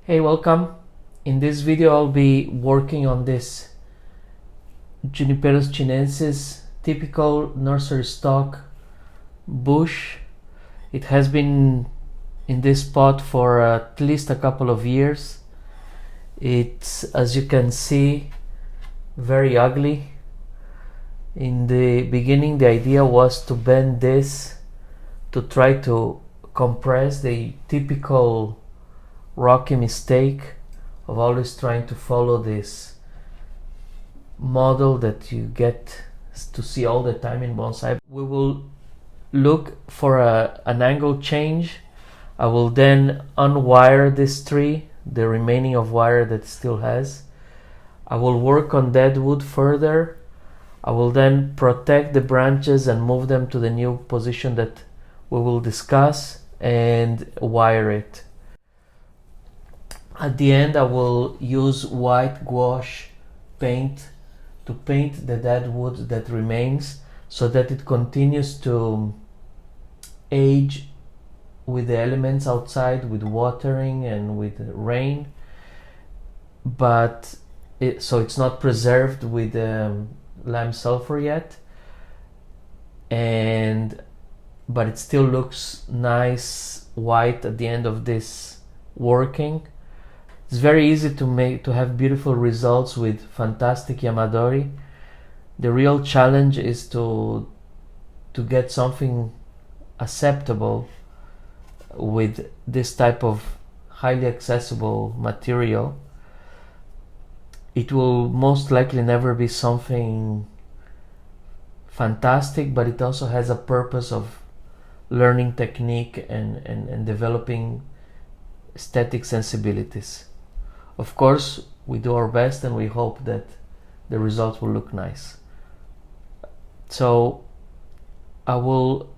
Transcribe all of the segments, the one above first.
Hey, welcome. In this video I'll be working on this Juniper chinensis, typical nursery stock bush. It has been in this pot for at least a couple of years. It's, as you can see, very ugly. In the beginning the idea was to bend this to try to compress the typical rocky mistake of always trying to follow this model that you get to see all the time in bonsai. We will look for an angle change. I will then unwire this tree, the remaining of wire that it still has. I will work on deadwood further. I will then protect the branches and move them to the new position that we will discuss and wire it. At the end I will use white gouache paint to paint the deadwood that remains so that it continues to age with the elements outside, with watering and with rain, but so it's not preserved with lime sulfur yet, but it still looks nice white at the end of this working. It's very easy to have beautiful results with fantastic yamadori. The real challenge is to get something acceptable with this type of highly accessible material. It will most likely never be something fantastic, but it also has a purpose of learning technique and developing aesthetic sensibilities. Of course, we do our best and we hope that the results will look nice. So I will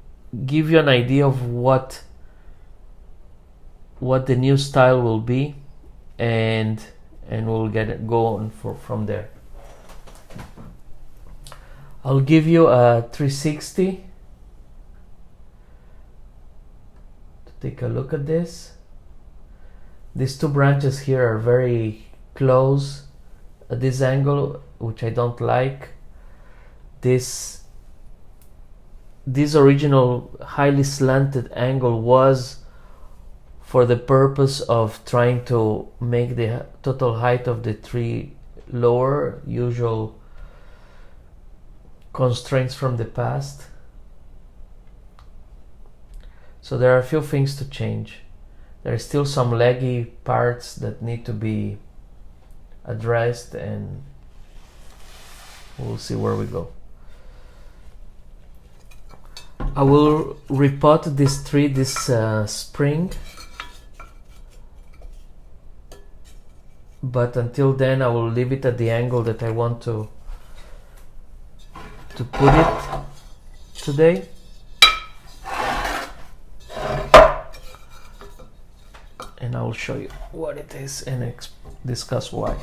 give you an idea of what the new style will be, and we'll go on from there. I'll give you a 360 to take a look at this. These two branches here are very close at this angle, which I don't like. This original highly slanted angle was for the purpose of trying to make the total height of the tree lower, usual constraints from the past. So there are a few things to change. There are still some leggy parts that need to be addressed, and we'll see where we go. I will repot this tree this spring, but until then I will leave it at the angle that I want to put it today. And I will show you what it is and discuss why.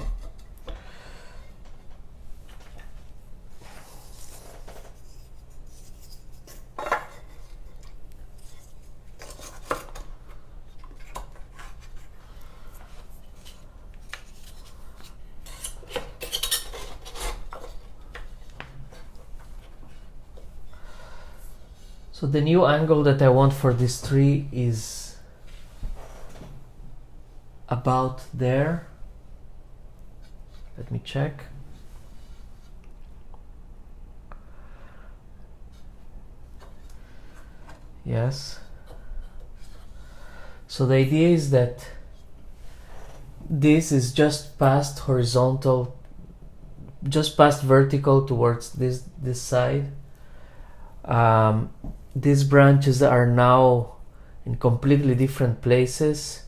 So the new angle that I want for this tree is about there. Let me check. Yes. So the idea is that this is just past horizontal, just past vertical towards this side. These branches are now in completely different places.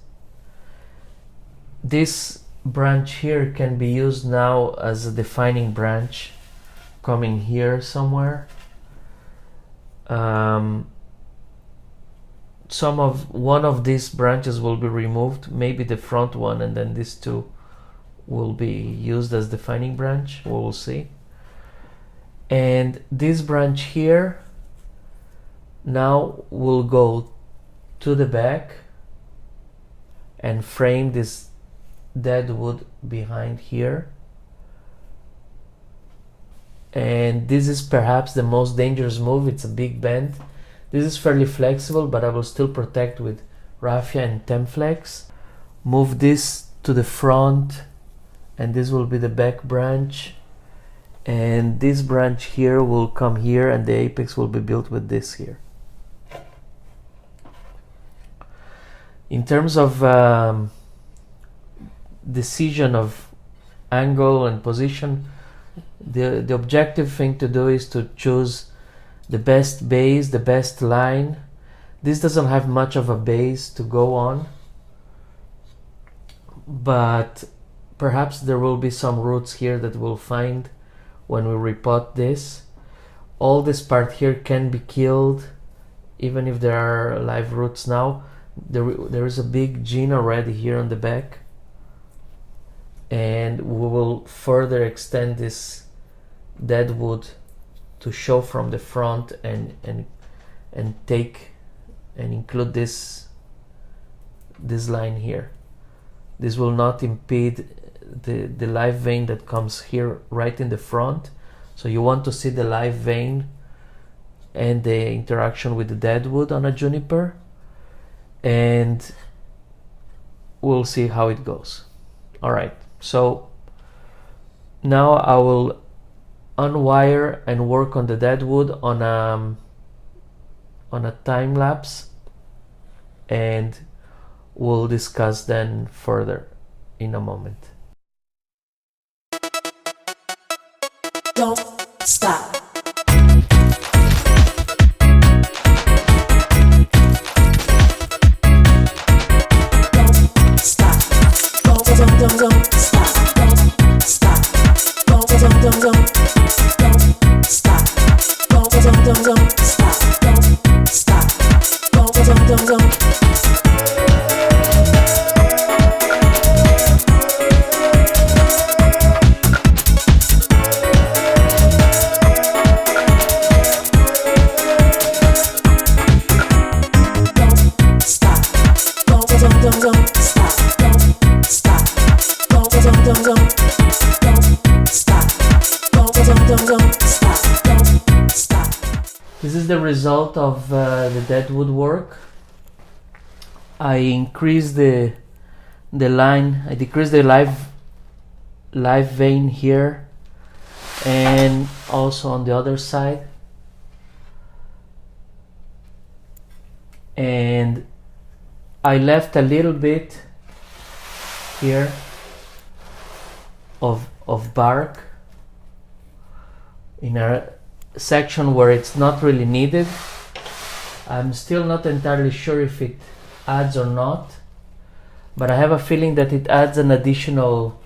This branch here can be used now as a defining branch, coming here somewhere. One of these branches will be removed, maybe the front one, and then these two will be used as defining branch. We will see. And this branch here now will go to the back and frame this deadwood behind here. And this is perhaps the most dangerous move. It's a big bend. This is fairly flexible, but I will still protect with raffia and Temflex. Move this to the front, and this will be the back branch. And this branch here will come here, and the apex will be built with this here. In terms of decision of angle and position, the objective thing to do is to choose the best base, the best line. This doesn't have much of a base to go on, but perhaps there will be some roots here that we'll find when we repot this. All this part here can be killed, even if there are live roots now. There is a big gene already here on the back, and we will further extend this deadwood to show from the front and take and include this line here. This will not impede the live vein that comes here right in the front. So you want to see the live vein and the interaction with the deadwood on a juniper, and we'll see how it goes. All right, so now I will unwire and work on the deadwood on a time lapse, and we'll discuss then further in a moment. Don't stop. Don't stop. Don't stop. Don't stop. Don't stop. Don't stop. Don't stop. Don't. This is the result of the deadwood work. I increased the line. I decreased the live vein here, and also on the other side. And I left a little bit here of bark in a section where it's not really needed. I'm still not entirely sure if it adds or not, but I have a feeling that it adds an additional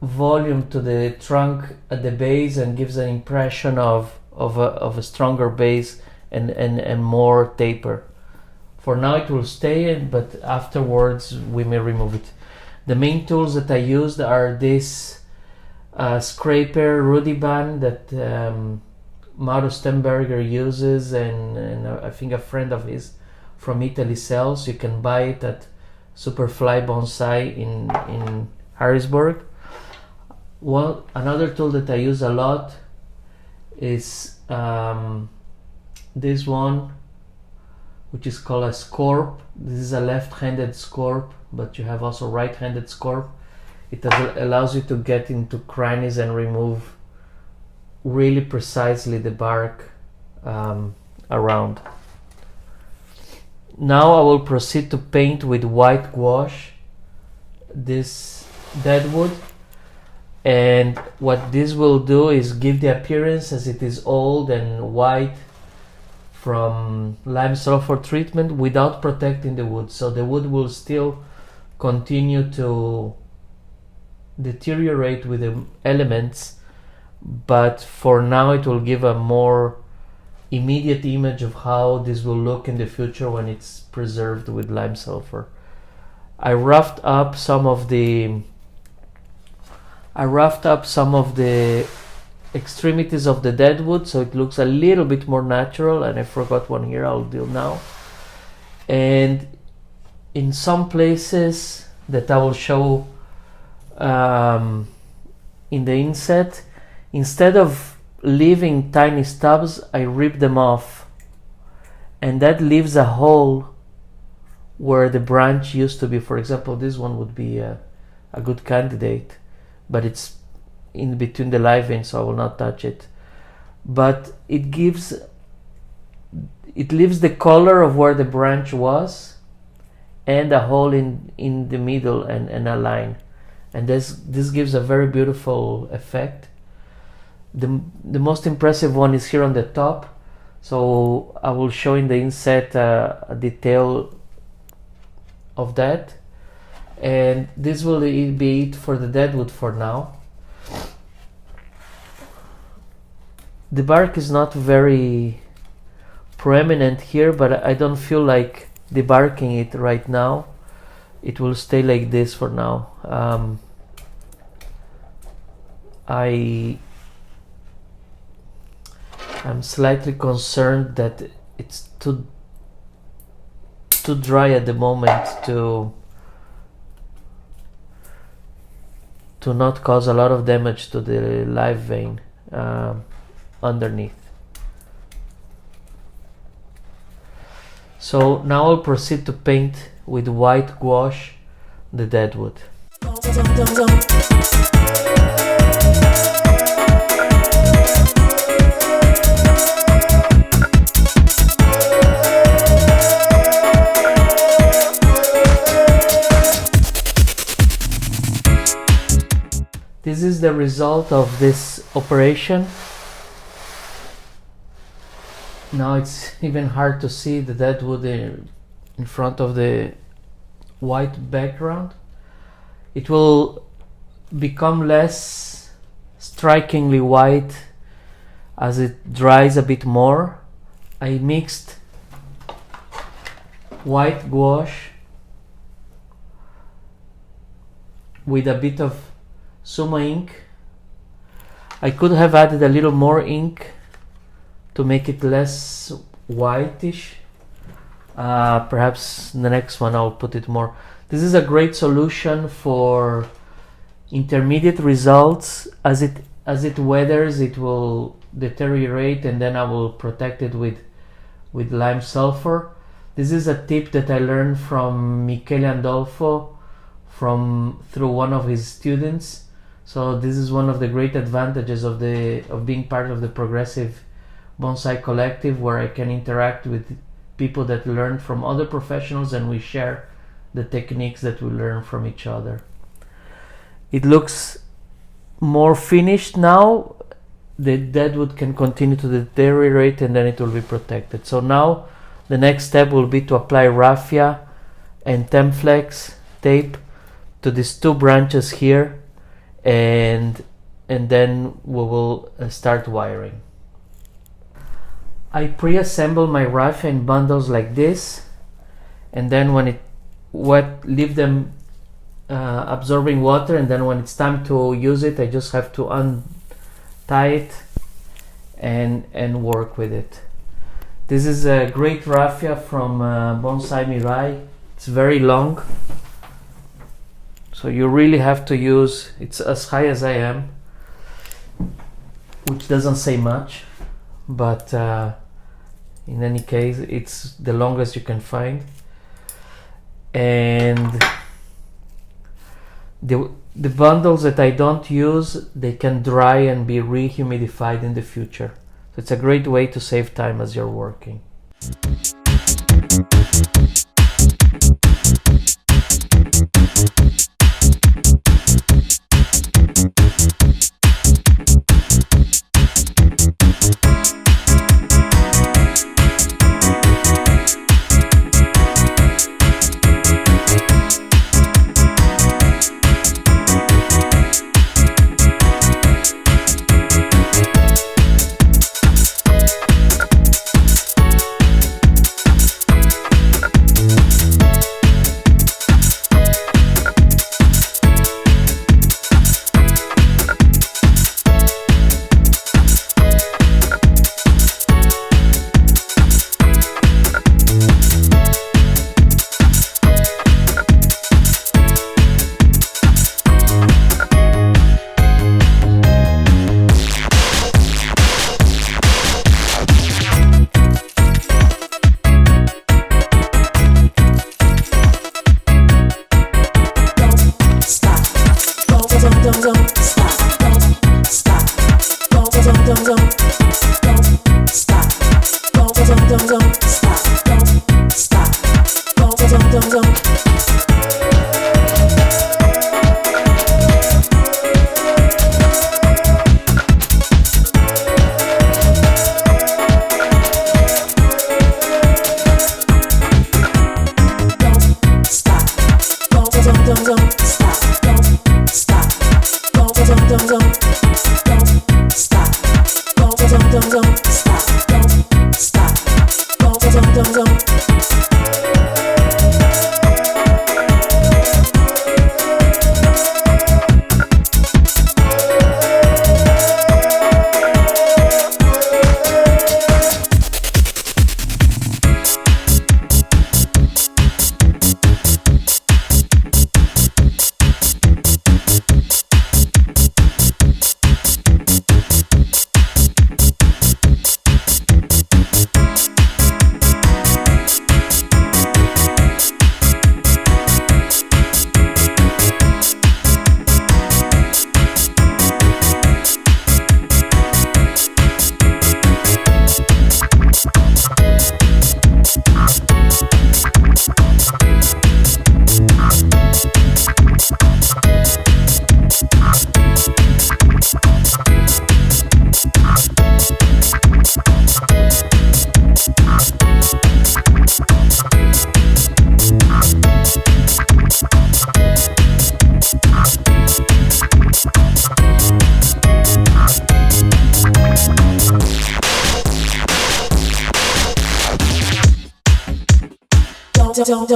volume to the trunk at the base and gives an impression of a stronger base and more taper. For now it will stay in, but afterwards we may remove it. The main tools that I used are this scraper Rudiban that Mauro Stenberger uses, and I think a friend of his from Italy sells. You can buy it at Superfly Bonsai in Harrisburg. Well, another tool that I use a lot is this one, which is called a scorp. This is a left-handed scorp, but you have also right-handed scorp. It allows you to get into crannies and remove really precisely the bark around. Now I will proceed to paint with white gouache this deadwood, and what this will do is give the appearance as it is old and white from lime sulfur treatment without protecting the wood. So the wood will still continue to deteriorate with the elements, but for now it will give a more immediate image of how this will look in the future when it's preserved with lime sulfur. I roughed up some of the extremities of the deadwood so it looks a little bit more natural, and I forgot one here. I'll do now. And in some places that I will show in the inset. Instead of leaving tiny stubs, I rip them off, and that leaves a hole where the branch used to be. For example, this one would be a good candidate, but it's in between the live vein, so I will not touch it. But it leaves the color of where the branch was, and a hole in the middle, and a line, and this gives a very beautiful effect. The most impressive one is here on the top, so I will show in the inset a detail of that, and this will be it for the deadwood for now. The bark is not very prominent here, but I don't feel like debarking it right now. It will stay like this for now. I'm slightly concerned that it's too dry at the moment to not cause a lot of damage to the live vein underneath. So now I'll proceed to paint with white gouache the deadwood. This is the result of this operation. Now it's even hard to see the deadwood in front of the white background. It will become less strikingly white as it dries a bit more. I mixed white gouache with a bit of Suma ink. I could have added a little more ink to make it less whitish. Perhaps the next one I'll put it more. This is a great solution for intermediate results. As it weathers, it will deteriorate, and then I will protect it with lime sulfur. This is a tip that I learned from Michele Andolfo through one of his students. So this is one of the great advantages of being part of the Progressive Bonsai Collective, where I can interact with people that learn from other professionals, and we share the techniques that we learn from each other. It looks more finished now. The deadwood can continue to deteriorate, and then it will be protected. So now the next step will be to apply raffia and Tempflex tape to these two branches here, and then we will start wiring. I pre-assemble my raffia in bundles like this, and then when it wet, leave them absorbing water, and then when it's time to use it, I just have to untie it and work with it. This is a great raffia from Bonsai Mirai. It's very long, so you really have to use, it's as high as I am, which doesn't say much, but in any case it's the longest you can find. And the bundles that I don't use, they can dry and be rehumidified in the future. So it's a great way to save time as you're working. don't stop, don't stop, don't stop, don't stop, don't stop, don't.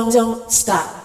Don't stop.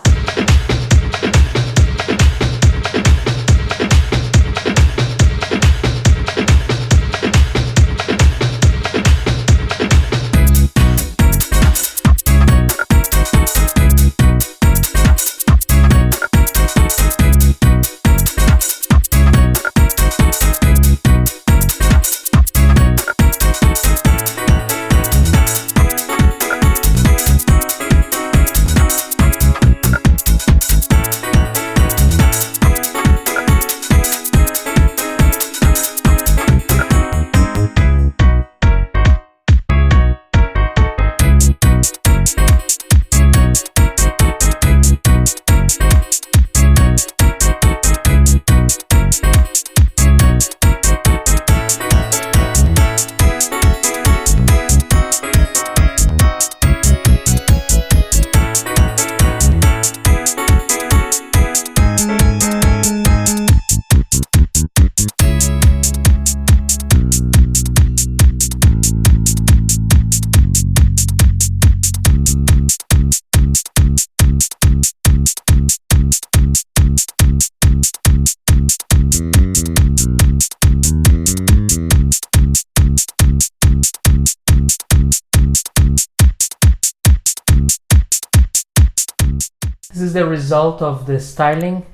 This is the result of the styling.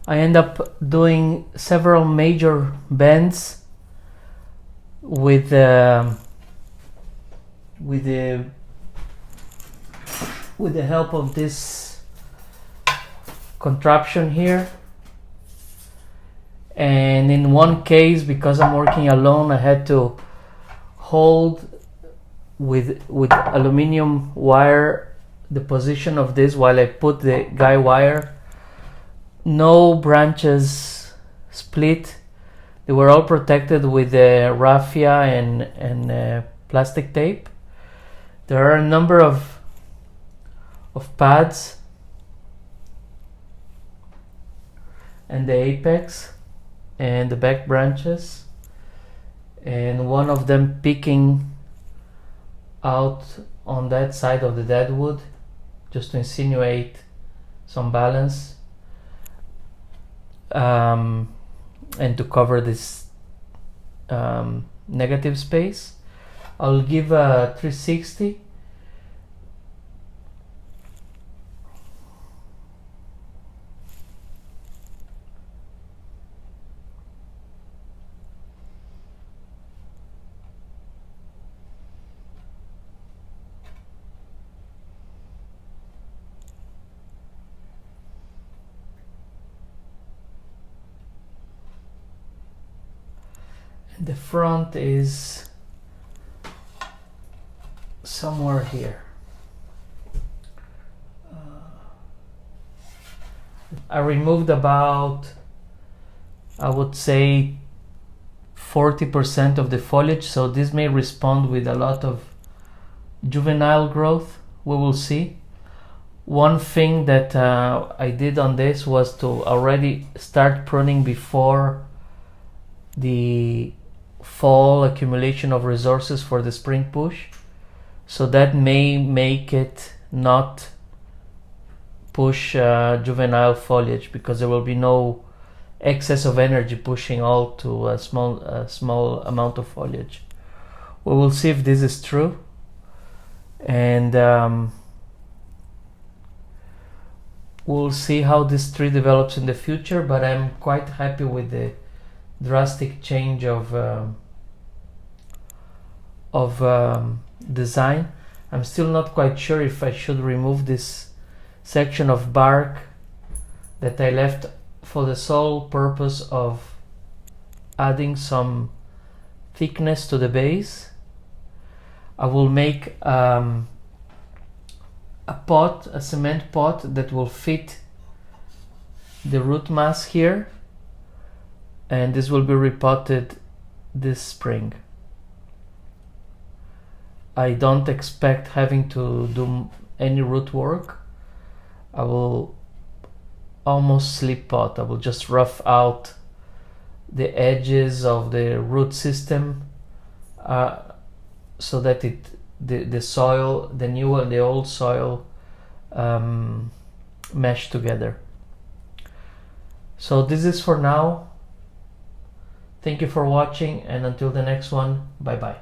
I end up doing several major bends with the help of this contraption here. And in one case, because I'm working alone, I had to hold with aluminum wire the position of this while I put the guy wire. No branches split. They were all protected with the raffia and plastic tape. There are a number of pads and the apex and the back branches, and one of them peeking out on that side of the deadwood just to insinuate some balance, and to cover this negative space. I'll give a 360. The front is somewhere here. I removed about, I would say, 40% of the foliage, so this may respond with a lot of juvenile growth. We will see. One thing that I did on this was to already start pruning before the fall accumulation of resources for the spring push, so that may make it not push juvenile foliage, because there will be no excess of energy pushing all to a small amount of foliage. We will see if this is true, and we'll see how this tree develops in the future. But I'm quite happy with the drastic change of design. I'm still not quite sure if I should remove this section of bark that I left for the sole purpose of adding some thickness to the base. I will make a cement pot that will fit the root mass here, and this will be repotted this spring. I don't expect having to do any root work. I will almost slip pot. I will just rough out the edges of the root system so that the soil, the new and the old soil, mesh together. So this is for now. Thank you for watching, and until the next one, bye bye.